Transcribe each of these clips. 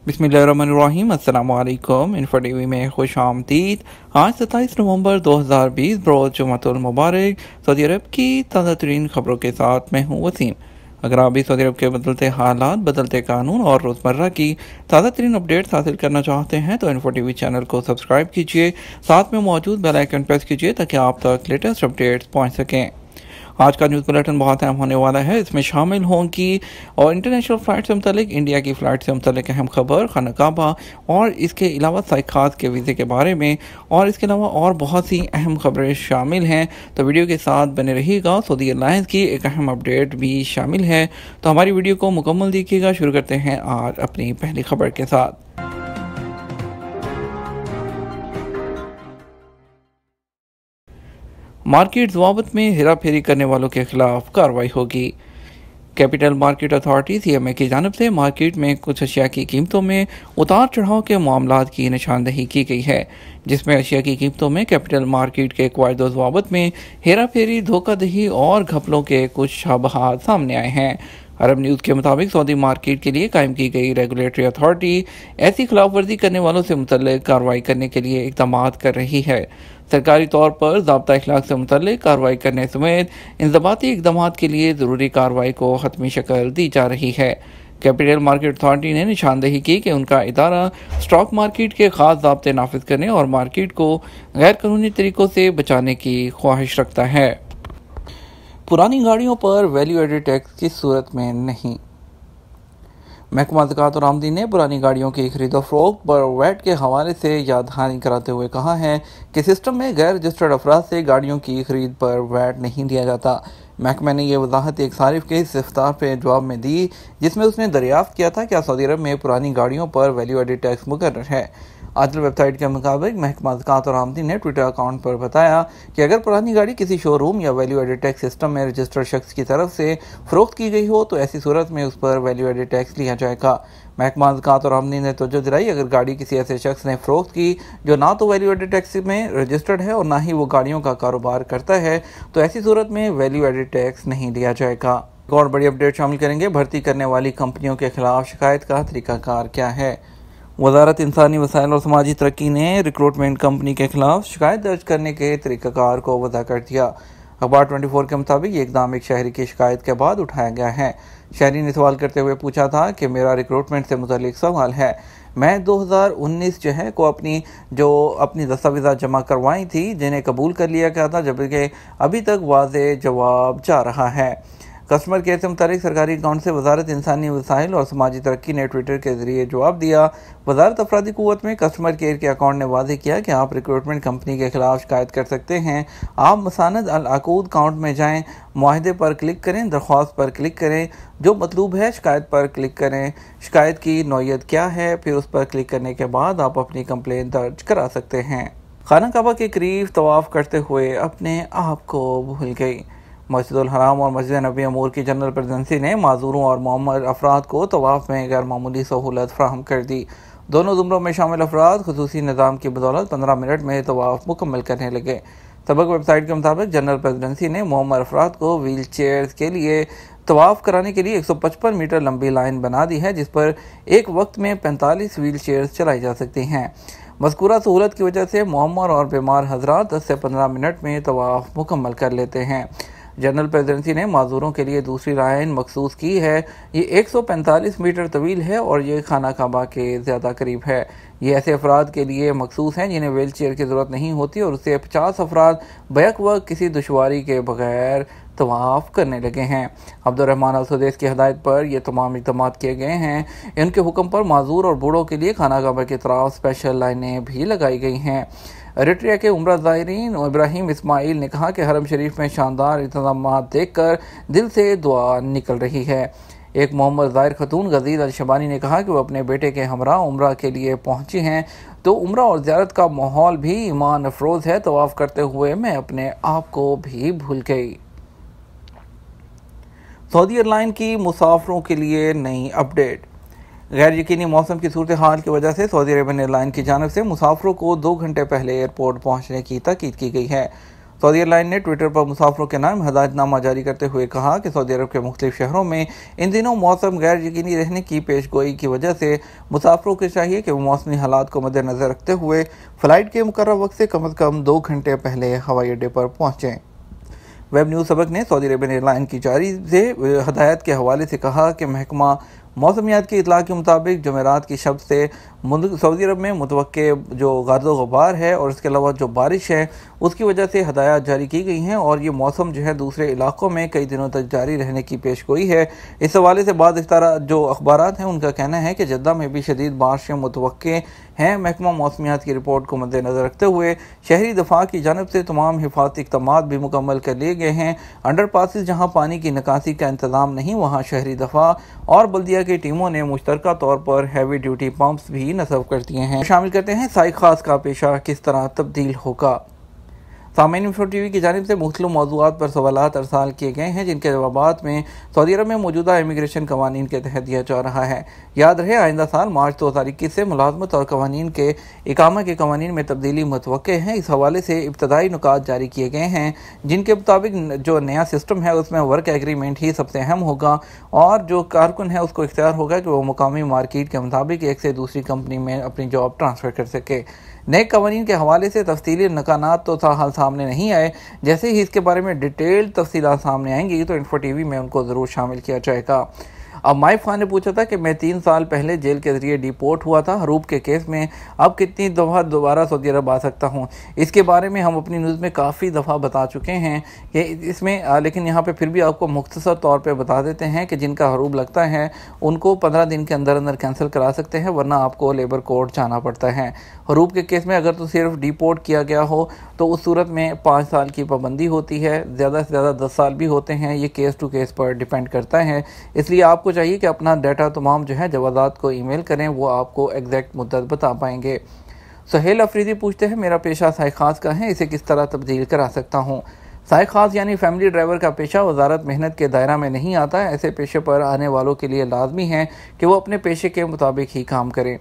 बिस्मिल्लाहिर्रहमानिर्रहीम। अस्सलाम वालेकुम। इन्फो टीवी में खुश आमदीद। आज 27 नवंबर 2020 बरोज़ जुमातुल मुबारक सऊदी अरब की ताज़ा तरीन खबरों के साथ मैं हूँ वसीम। अगर आप भी सऊदी अरब के बदलते हालात, बदलते कानून और रोज़मर्रा की ताज़ा तरीन अपडेट्स हासिल करना चाहते हैं तो इन्फो टीवी चैनल को सब्सक्राइब कीजिए, साथ में मौजूद बेल आइकन प्रेस कीजिए ताकि आप तक लेटेस्ट अपडेट्स पहुँच सकें। आज का न्यूज़ बुलेटिन बहुत अहम होने वाला है। इसमें शामिल होंगी और इंटरनेशनल फ़्लाइट से मुतल्लिक, इंडिया की फ़्लाइट से मुतल्लिक अहम खबर, खाना काबा और इसके अलावा साइकात के वीज़े के बारे में, और इसके अलावा और बहुत सी अहम खबरें शामिल हैं। तो वीडियो के साथ बने रहिएगा। सऊदी एयरलाइंस की एक अहम अपडेट भी शामिल है, तो हमारी वीडियो को मुकम्मल देखिएगा। शुरू करते हैं आज अपनी पहली खबर के साथ। मार्केट ज़वाबत में हेरा फेरी करने वालों के खिलाफ कार्रवाई होगी। कैपिटल मार्केट अथॉरिटी CMA की जानब से मार्केट में कुछ अशिया की कीमतों में उतार चढ़ाव के मामलात की निशानदही की गई है, जिसमें अशिया की कीमतों में कैपिटल मार्केट के कवायद ज़वाबत में हेरा फेरी, धोखाधही और घपलों के कुछ शाबहात सामने आए हैं। अरब न्यूज़ के मुताबिक सऊदी मार्केट के लिए कायम की गई रेगुलेटरी अथॉरिटी ऐसी खिलाफ वर्जी करने वालों से मुतल्लिक कार्रवाई करने के लिए इक़दाम कर रही है। सरकारी तौर पर ज़ाब्ता इखलाक से मुतल्लिक कार्रवाई करने समेत इंज़बाती इक़दाम के लिए ज़रूरी कार्रवाई को हतमी शक्ल दी जा रही है। कैपिटल मार्केट अथॉरिटी ने निशानदही की कि उनका इदारा स्टॉक मार्केट के ख़ास ज़ाब्ते नाफिज करने और मार्केट को गैर कानूनी तरीक़ों से बचाने की ख्वाहिश रखता है। पुरानी गाड़ियों पर वैल्यू एडेड टैक्स की सूरत में नहीं। महकमा ज़कात और आमदनी ने पुरानी गाड़ियों की खरीदो फरोख्त पर वैट के हवाले से याद दहानी कराते हुए कहा है कि सिस्टम में गैर रजिस्टर्ड अफराद से गाड़ियों की खरीद पर वैट नहीं दिया जाता। महकमे ने यह वजाहत एक सारिफ के इस्तफ्सार पे जवाब में दी, जिसमें उसने दरियाफ्त किया था कि सऊदी अरब में पुरानी गाड़ियों पर वैल्यू एडेड टैक्स मुकर्रर है। आजल वेबसाइट के मुताबिक महकमा ज़कात और आमदनी ने ट्विटर अकाउंट पर बताया कि अगर पुरानी गाड़ी किसी शोरूम या वैल्यू एडेड टैक्स सिस्टम में रजिस्टर्ड शख्स की तरफ से फ़रोख्त की गई हो तो ऐसी सूरत में उस पर वैल्यू एडेड टैक्स लिया जाएगा। महकमा ज़कात और आमदनी ने तवज्जो दिलाई, अगर गाड़ी किसी ऐसे शख्स ने फ़रोख्त की जो ना तो वैल्यू एडेड टैक्स में रजिस्टर्ड है और ना ही वो गाड़ियों का कारोबार करता है तो ऐसी सूरत में वैल्यू एडेड टैक्स नहीं लिया जाएगा। एक और बड़ी अपडेट शामिल करेंगे। भर्ती करने वाली कंपनियों के खिलाफ शिकायत का तरीकाकार क्या है। वज़ारत इंसानी वसाइल और समाजी तरक्की ने रिक्रूटमेंट कंपनी के खिलाफ शिकायत दर्ज करने के तरीक़ाकार को वज़ा कर दिया। अखबार 24 के मुताबिक ये इक़दाम एक शहरी की शिकायत के बाद उठाया गया है। शहरी ने सवाल करते हुए पूछा था कि मेरा रिक्रूटमेंट से मुतल्लिक सवाल है, मैं 2019 को अपनी दस्तावेज़ात जमा करवाई थी जिन्हें कबूल कर लिया गया था, जबकि अभी तक वाज़े जवाब जा रहा है। कस्टमर केयर से मुतालिक सरकारी अकाउंट से वज़ारत इंसानी वसाइल और समाजी तरक्की ने ट्विटर के ज़रिए जवाब दिया। वज़ारत अफरादी क़ुव्वत में कस्टमर केयर के अकाउंट ने वाज़ेह किया कि आप रिक्रूटमेंट कंपनी के खिलाफ शिकायत कर सकते हैं। आप मसानद अल अक़ूद अकाउंट में जाएँ, मुआहदे पर क्लिक करें, दरख्वास्त पर क्लिक करें, जो मतलूब है शिकायत पर क्लिक करें, शिकायत की नौयत क्या है, फिर उस पर क्लिक करने के बाद आप अपनी कंप्लेंट दर्ज करा सकते हैं। खाना काबा के करीब तवाफ़ करते हुए अपने आप को भूल गई। मस्जिदुल हराम और मस्जिद नबी अमूर की जनरल प्रेसिडेंसी ने माजूरों और मुअम्मर अफराद को तवाफ़ में गैर मामूली सहूलत फ्राहम कर दी। दोनों ज़ुमरों में शामिल अफराद खुसूसी निज़ाम की बदौलत 15 मिनट में तवाफ़ मुकम्मल करने लगे। सबक वेबसाइट के मुताबिक जनरल प्रेसिडेंसी ने मुअम्मर अफराद को व्हील चेयर के लिए तवाफ़ कराने के लिए 155 मीटर लंबी लाइन बना दी है, जिस पर एक वक्त में 45 व्हील चेयर्स चलाई जा सकती हैं। मज़कूरा सहूलत की वजह से मुअम्मर और बीमार हज़रात 10 से 15 मिनट में तवाफ़ मुकम्मल कर लेते हैं। जनरल प्रेसिडेंसी ने माजूरों के लिए दूसरी लाइन मखसूस की है। ये 145 मीटर तवील है और ये खाना काबा के ज़्यादा करीब है। ये ऐसे अफराद के लिए मखसूस हैं जिन्हें व्हील चेयर की ज़रूरत नहीं होती और उससे 50 अफराद बैक वक्त किसी दुश्वारी के बगैर तवाफ़ करने लगे हैं। अब्दुर्रहमान अल सुदैस की हदायत पर यह तमाम इक़दाम किए गए हैं। इनके हुक्म पर माजूर और बूढ़ों के लिए खाना काबा की तरफ स्पेशल लाइनें भी लगाई गई हैं। एरिट्रिया के उम्रा ज़ायरीन इब्राहिम इस्माइल ने कहा कि हरम शरीफ में शानदार इंतज़ाम देखकर दिल से दुआ निकल रही है। एक मोहम्मद ज़ाहिर खतून गजीद अल शबानी ने कहा कि वो अपने बेटे के हमरा उम्रा के लिए पहुंची हैं, तो उम्रा और ज़ियारत का माहौल भी ईमान अफरोज़ है। तवाफ़ करते हुए मैं अपने आप को भी भूल गई। सऊदी एयरलाइन की मुसाफिरों के लिए नई अपडेट। गैर यकीनी मौसम की सूरत हाल की वजह से सऊदी अरेबियन एयरलाइन की जानब से मुसाफिरों को 2 घंटे पहले एयरपोर्ट पहुंचने की ताकीद की गई है। सऊदी एयरलाइन ने ट्विटर पर मुसाफिरों के नाम हदायतनामा जारी करते हुए कहा कि सऊदी अरब के मुख्तलिफ शहरों में इन दिनों मौसम गैर यकीनी रहने की पेशगोई की वजह से मुसाफिरों को चाहिए कि वो मौसमी हालात को मद्देनजर रखते हुए फ़्लाइट के मुकर्रर वक्त से कम 2 घंटे पहले हवाई अड्डे पर पहुँचें। वेब न्यूज़ सबक ने सऊदी अरबियन एयरलाइन की जारी से हदायत के हवाले से कहा कि महकमा मौसमियात की इतला के मुताबिक जमेरात की शब से सऊदी अरब में मुतवक्के जो गर्दो गुबार है और इसके अलावा जो बारिश है उसकी वजह से हदायत जारी की गई हैं और ये मौसम जो है दूसरे इलाकों में कई दिनों तक जारी रहने की पेशगोई है। इस हवाले से बाद इस तरह जो अखबारात हैं उनका कहना है कि जद्दा में भी शदीद बारिशें मुतवक्के हैं। महकमा मौसमियात की रिपोर्ट को मद्देनजर रखते हुए शहरी दफा की जानब से तमाम हिफाजती इक़दामात भी मुकम्मल कर लिए गए हैं। अंडर पासिस जहाँ पानी की निकासी का इंतज़ाम नहीं वहाँ शहरी दफा और बल्दिया की टीमों ने मुश्तरका तौर पर हैवी ड्यूटी पंप्स भी नस्ब कर दिए हैं। शामिल करते हैं साइक खास का पेशा किस तरह तब्दील होगा। सामईन इंफो टीवी की जानिब से मुख्तलिफ मौज़ूआत पर सवालात अरसाल किए गए हैं जिनके जवाबात में सऊदी अरब में मौजूदा इमिग्रेशन कवानीन के तहत दिया जा रहा है। याद रहे आइंदा साल मार्च 2021 से मुलाजमत और कवानीन के इकामा के कवानीन में तब्दीली मुतवक्के हैं। इस हवाले से इब्तदाई नुकात जारी किए गए हैं जिनके मुताबिक जो नया सिस्टम है उसमें वर्क एग्रीमेंट ही सबसे अहम होगा और जो कारकुन है उसको इख्तियार होगा कि वो मुकामी मार्केट के मुताबिक एक से दूसरी कंपनी में अपनी जॉब ट्रांसफ़र कर सके। नए कवानीन के हवाले से तफसीली नकानात तो ताहाल सामने नहीं आए। जैसे ही इसके बारे में डिटेल तफसीलात सामने आएंगी तो इन्फो टीवी में उनको ज़रूर शामिल किया जाएगा। अब माइफ खान ने पूछा था कि मैं 3 साल पहले जेल के ज़रिए डिपोर्ट हुआ था हरूब के केस में, अब कितनी दफ़ा दोबारा सऊदी अरब आ सकता हूँ। इसके बारे में हम अपनी न्यूज़ में काफ़ी दफ़ा बता चुके हैं कि इसमें लेकिन यहाँ पे फिर भी आपको मुख्तसर तौर पे बता देते हैं कि जिनका हरूब लगता है उनको 15 दिन के अंदर अंदर कैंसिल करा सकते हैं, वरना आपको लेबर कोर्ट जाना पड़ता है। हरूब के केस में अगर तो सिर्फ डिपोर्ट किया गया हो तो उस सूरत में 5 साल की पाबंदी होती है, ज़्यादा से ज़्यादा 10 साल भी होते हैं। ये केस टू केस पर डिपेंड करता है। इसलिए आपको चाहिए कि अपना डाटा तमाम जो है जवाबात को ईमेल करें, वो आपको एग्जैक्ट मुद्दत बता पाएंगे। सुहेल अफरीदी पूछते हैं मेरा पेशा साइक खास का है, इसे किस तरह तब्दील करा सकता हूँ। साइक खास यानी फैमिली ड्राइवर का पेशा वजारत मेहनत के दायरा में नहीं आता है। ऐसे पेशे पर आने वालों के लिए लाजमी है कि वो अपने पेशे के मुताबिक ही काम करें।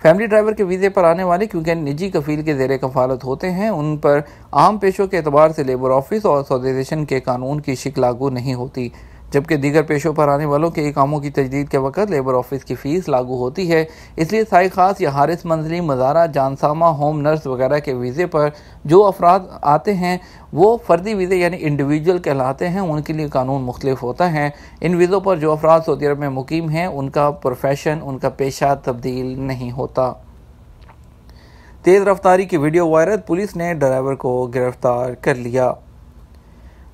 फैमिली ड्राइवर के वीज़े पर आने वाले क्योंकि निजी कफील के ज़ेरे कफालत होते हैं उन पर आम पेशों के एतबार से लेबर ऑफिस और सऊदीज़ेशन के कानून की शिक लागू नहीं होती, जबकि दीगर पेशों पर आने वालों के इकामों की तजदीद के वक़्त लेबर ऑफिस की फ़ीस लागू होती है। इसलिए साइक खास या हारिस मंजली, मज़ारा, जानसामा, होम नर्स वगैरह के वीज़े पर जो अफराद आते हैं वो फ़र्दी वीज़े यानी इंडिविजुअल कहलाते हैं। उनके लिए कानून मुख्तलिफ होता है। इन वीज़ों पर जो अफराद सऊदी अरब में मुकीम हैं उनका प्रोफेशन, उनका पेशा तब्दील नहीं होता। तेज़ रफ्तारी की वीडियो वायरल, पुलिस ने ड्राइवर को गिरफ्तार कर लिया।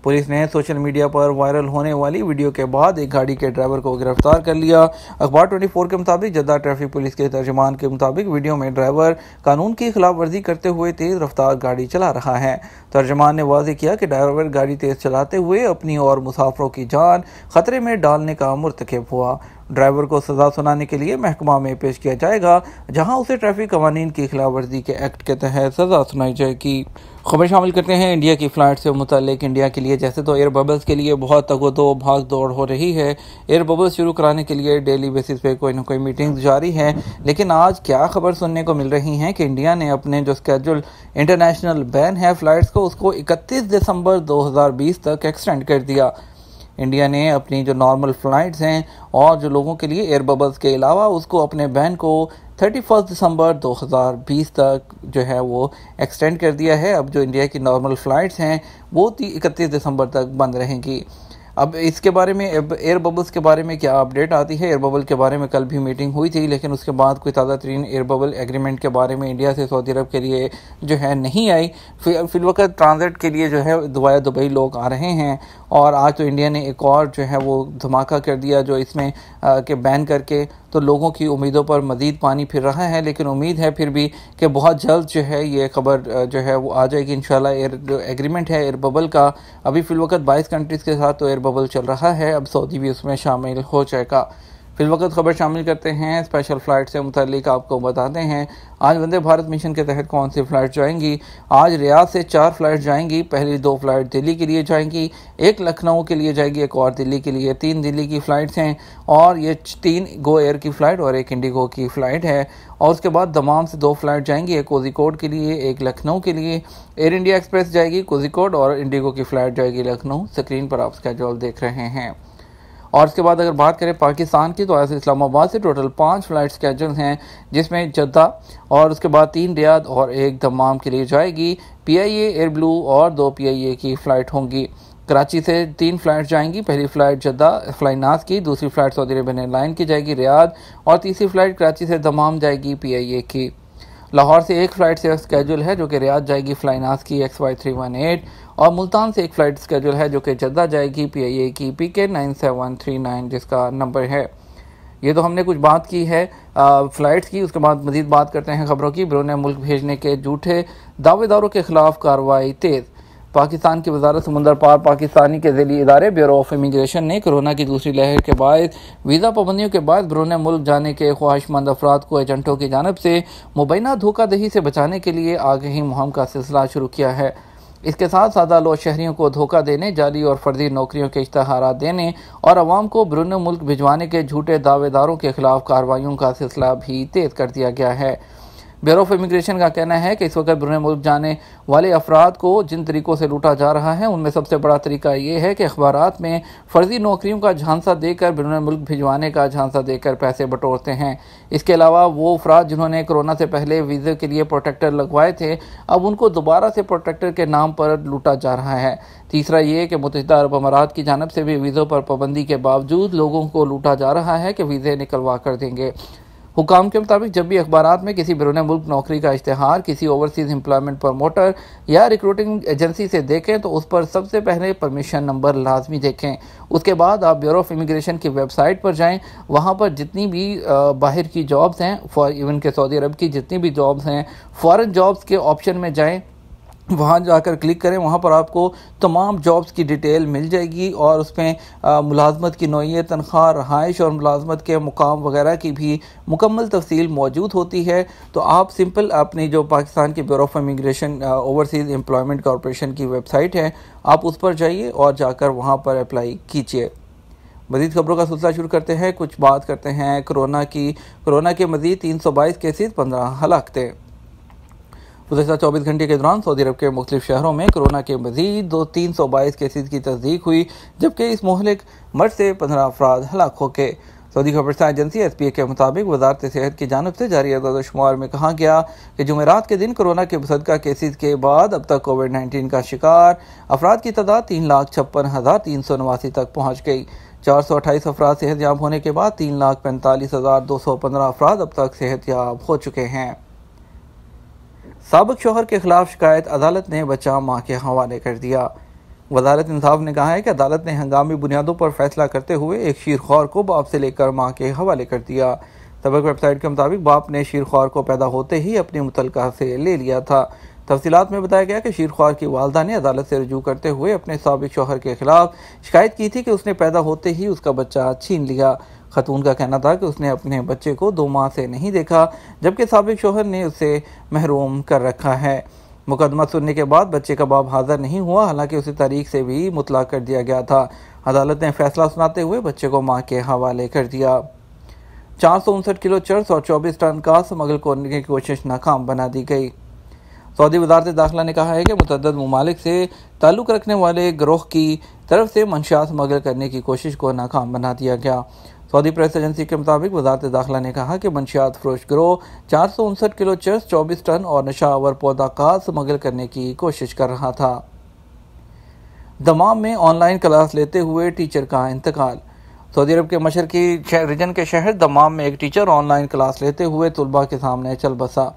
पुलिस ने सोशल मीडिया पर वायरल होने वाली वीडियो के बाद एक गाड़ी के ड्राइवर को गिरफ्तार कर लिया। अखबार 24 के मुताबिक जद्दा ट्रैफिक पुलिस के तर्जुमान के मुताबिक वीडियो में ड्राइवर कानून की खिलाफ वर्जी करते हुए तेज़ रफ्तार गाड़ी चला रहा है। तर्जुमान ने वाज़ेह किया कि ड्राइवर गाड़ी तेज़ चलाते हुए अपनी और मुसाफिरों की जान खतरे में डालने का मुर्तकिब हुआ। ड्राइवर को सज़ा सुनाने के लिए महकमा में पेश किया जाएगा, जहां उसे ट्रैफिक कवानीन की खिलाफ वर्जी के एक्ट के तहत सज़ा सुनाई जाएगी। खबर शामिल करते हैं इंडिया की फ़्लाइट से मुताल्लिक। इंडिया के लिए जैसे तो एयर बबल्स के लिए बहुत तगोदो भाग दौड़ हो रही है। एयर बबल्स शुरू कराने के लिए डेली बेसिस पे कोई ना कोई मीटिंग्स जारी है, लेकिन आज क्या खबर सुनने को मिल रही है कि इंडिया ने अपने जो स्केड्यूल इंटरनेशनल बैन है फ़्लाइट्स को उसको 31 दिसंबर 2020 तक एक्सटेंड कर दिया। इंडिया ने अपनी जो नॉर्मल फ़्लाइट्स हैं और जो लोगों के लिए एयर बबल्स के अलावा उसको अपने बैन को 31 दिसंबर 2020 तक जो है वो एक्सटेंड कर दिया है। अब जो इंडिया की नॉर्मल फ़्लाइट्स हैं वो 31 दिसंबर तक बंद रहेंगी। अब इसके बारे में एयर बबल्स के बारे में क्या अपडेट आती है। एयर बबल के बारे में कल भी मीटिंग हुई थी, लेकिन उसके बाद कोई ताज़ा तरीन एयर बबल एग्रीमेंट के बारे में इंडिया से सऊदी अरब के लिए जो है नहीं आई। फिलवक्त ट्रांजिट के लिए जो है दुबई लोग आ रहे हैं और आज तो इंडिया ने एक और जो है वो धमाका कर दिया जो इसमें के बैन करके, तो लोगों की उम्मीदों पर मज़ीद पानी फिर रहा है। लेकिन उम्मीद है फिर भी कि बहुत जल्द जो है ये खबर जो है वो आ जाएगी इंशाल्लाह। एयर जो एग्रीमेंट है एयर बबल का, अभी फिलवक्त 22 कंट्रीज़ के साथ तो एयर बबल चल रहा है, अब सऊदी भी उसमें शामिल हो जाएगा। फिल वक्त खबर शामिल करते हैं स्पेशल फ़्लाइट से मुतालिक। आपको बताते हैं आज वंदे भारत मिशन के तहत कौन सी फ़्लाइट जाएंगी। आज रियाद से 4 फ़्लाइट जाएंगी। पहली 2 फ़्लाइट दिल्ली के लिए जाएंगी, एक लखनऊ के लिए जाएगी, एक और दिल्ली के लिए। 3 दिल्ली की फ़्लाइट्स हैं और ये 3 गो एयर की फ़्लाइट और एक इंडिगो की फ़्लाइट है। और उसके बाद दमाम से 2 फ़्लाइट जाएंगी, एक कोझिकोड के लिए, एक लखनऊ के लिए। एयर इंडिया एक्सप्रेस जाएगी कोझिकोड और इंडिगो की फ़्लाइट जाएगी लखनऊ। स्क्रीन पर आप स्केड्यूल देख रहे हैं। और उसके बाद अगर बात करें पाकिस्तान की, तो ऐसे इस्लामाबाद से टोटल 5 फ़्लाइट स्केड्यूल हैं, जिसमें जद्दा और उसके बाद 3 रियाद और एक दमाम के लिए जाएगी। PIA एयर ब्लू और 2 PIA की फ़्लाइट होंगी। कराची से 3 फ़्लाइट जाएंगी, पहली फ़्लाइट जद्दा फ्लाइनास की, दूसरी फ़्लाइट सऊदी अरेबियन एयरलाइन की जाएगी रियाद और तीसरी फ़्लाइट कराची से दमाम जाएगी PIA की। लाहौर से एक फ़्लाइट से स्केड्यूल है जो कि रियाद जाएगी फ्लाइनास की XY318 और मुल्तान से एक फ़्लाइट स्केड्यूल है जो कि जद्दा जाएगी PIA की PK9739 जिसका नंबर है। ये तो हमने कुछ बात की है फ़्लाइट्स की। उसके बाद मज़ीद बात करते हैं खबरों की। बैरून मुल्क भेजने के झूठे दावेदारों के खिलाफ कार्रवाई तेज़। पाकिस्तान की वजारत समुंदर पार पाकिस्तानी के ज़िली इदारे ब्यूरो ऑफ इमिग्रेशन ने कोरोना की दूसरी लहर के बायस वीज़ा पाबंदियों के बाद बैरून मुल्क जाने के ख्वाहिशमंद अफराद को एजेंटों की जानब से मुबैना धोखाधही से बचाने के लिए आगाही मुहिम का सिलसिला शुरू किया है। इसके साथ सादा लोग शहरियों को धोखा देने, जाली और फर्जी नौकरियों के इश्तहारात देने और अवाम को बैरून मुल्क भिजवाने के झूठे दावेदारों के खिलाफ कार्रवाइयों का सिलसिला भी तेज़ कर दिया गया है। ब्यूरो ऑफ इमिग्रेशन का कहना है कि इस वक्त बैरून मुल्क जाने वाले अफराद को जिन तरीक़ों से लूटा जा रहा है उनमें सबसे बड़ा तरीका ये है कि अखबारात में फ़र्जी नौकरियों का झांसा देकर बैरून मुल्क भिजवाने का झांसा देकर पैसे बटोरते हैं। इसके अलावा वो अफराद जिन्होंने कोरोना से पहले वीज़े के लिए प्रोटेक्टर लगवाए थे, अब उनको दोबारा से प्रोटेक्टर के नाम पर लूटा जा रहा है। तीसरा ये कि मुत्तहिदा अरब अमारात की जानब से भी वीज़ों पर पाबंदी के बावजूद लोगों को लूटा जा रहा है कि वीज़े निकलवा कर देंगे। हुकाम के मुताबिक जब भी अखबारात में किसी बैरून मुल्क नौकरी का इश्तिहार किसी ओवरसीज़ एम्प्लॉयमेंट प्रमोटर या रिक्रूटिंग एजेंसी से देखें तो उस पर सबसे पहले परमिशन नंबर लाजमी देखें। उसके बाद आप ब्यूरो ऑफ इमिग्रेशन की वेबसाइट पर जाएं। वहाँ पर जितनी भी बाहर की जॉब्स हैं, इवन के सऊदी अरब की जितनी भी जॉब्स हैं, फ़ॉरेन जॉब्स के ऑप्शन में जाएँ, वहाँ जाकर क्लिक करें। वहाँ पर आपको तमाम जॉब्स की डिटेल मिल जाएगी और उसमें मुलाजमत की नौइयत, तनख्वाह, रहाइश और मुलाजमत के मुकाम वगैरह की भी मुकम्मल तफसील मौजूद होती है। तो आप सिंपल अपनी जो पाकिस्तान की bureau of immigration overseas employment corporation की वेबसाइट है, आप उस पर जाइए और जाकर वहाँ पर अप्लाई कीजिए। मज़ीद खबरों का सिलसिला शुरू करते हैं। कुछ बात करते हैं कोरोना की। कोरोना के मज़ीद 322 केसेस, 15 हलाकतें। गुज़श्ता 24 घंटे के दौरान सऊदी अरब के मुख्तलिफ शहरों में कोरोना के मज़ीद 322 केसेस की तस्दीक हुई, जबकि इस मोहलिक मर्ज से 15 अफराद हलाक हो गए। सऊदी खबरसां एजेंसी SPA के मुताबिक वजारत सेहत की जानब से जारी अदाद-ओ-शुमार में कहा गया कि जुमेरात के दिन कोरोना के मुसद्दक़ा केसेस के बाद अब तक कोविड-19 का शिकार अफराद की तादाद 3,56,389 तक पहुँच गई। 428 अफराद सेहतयाब होने के बाद 3,45,215 अफराद अब तक सेहतयाब हो चुके हैं। साबिक शौहर के खिलाफ शिकायत अदालत ने बचा मां के हवाले कर दिया। वजारत इंसाफ ने कहा है कि अदालत ने हंगामी बुनियादों पर फैसला करते हुए एक शीरख्वार को बाप से लेकर मां के हवाले कर दिया। सबक वेबसाइट के मुताबिक बाप ने शीरख्वार को पैदा होते ही अपनी मुतलका से ले लिया था। तफसीलात में बताया गया कि शीरख्वार की वालदा ने अदालत से रजू करते हुए अपने साबिक शौहर के खिलाफ शिकायत की थी कि उसने पैदा होते ही उसका बच्चा छीन लिया। खतून का कहना था कि उसने अपने बच्चे को 2 माह से नहीं देखा, जबकि साबिक शौहर ने उसे महरूम कर रखा है। मुकदमा सुनने के बाद बच्चे का बाप हाजिर नहीं हुआ, हालांकि उसी तारीख से भी मुतला कर दिया गया था। अदालत ने फैसला सुनाते हुए बच्चे को मां के हवाले कर दिया। 459 किलो चर्स और 24 टन का स्मगल करने की कोशिश नाकाम बना दी गई। सऊदी वजारत दाखिला ने कहा है कि मुतअद्दिद ममालिक से ताल्लुक़ रखने वाले गिरोह की तरफ से मंशियात स्मगल करने की कोशिश को नाकाम बना दिया गया। सऊदी प्रेस एजेंसी के मुताबिक वजारत दाखिला ने कहा कि मंशियात फरोश गिरोह 459 किलो चर्स, 24 टन और नशावर पौधा का स्मगल करने की कोशिश कर रहा था। दमाम में ऑनलाइन क्लास लेते हुए टीचर का इंतकाल। सऊदी अरब के मशरकी रीजन के शहर दमाम में एक टीचर ऑनलाइन क्लास लेते हुए तुलबा के सामने चल बसा।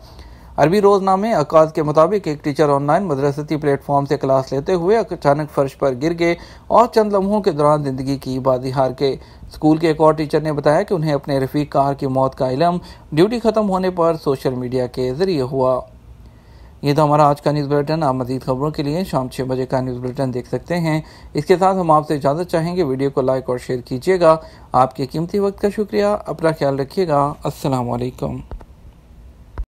अरबी रोजनामे अक्काज के मुताबिक एक टीचर ऑनलाइन मदरसती प्लेटफॉर्म से क्लास लेते हुए अचानक फर्श पर गिर गए और चंद लम्हों के दौरान जिंदगी की बाजी हार गए। स्कूल के एक और टीचर ने बताया कि उन्हें अपने रफीक कार की मौत का इल्म ड्यूटी खत्म होने पर सोशल मीडिया के जरिए हुआ। ये तो हमारा आज का न्यूज़ बुलेटिन। आप मज़ीद खबरों के लिए शाम 6 बजे का न्यूज़ बुलेटिन देख सकते हैं। इसके साथ हम आपसे इजाज़त चाहेंगे। वीडियो को लाइक और शेयर कीजिएगा। आपके कीमती वक्त का शुक्रिया। अपना ख्याल रखिएगा। अस्सलाम वालेकुम।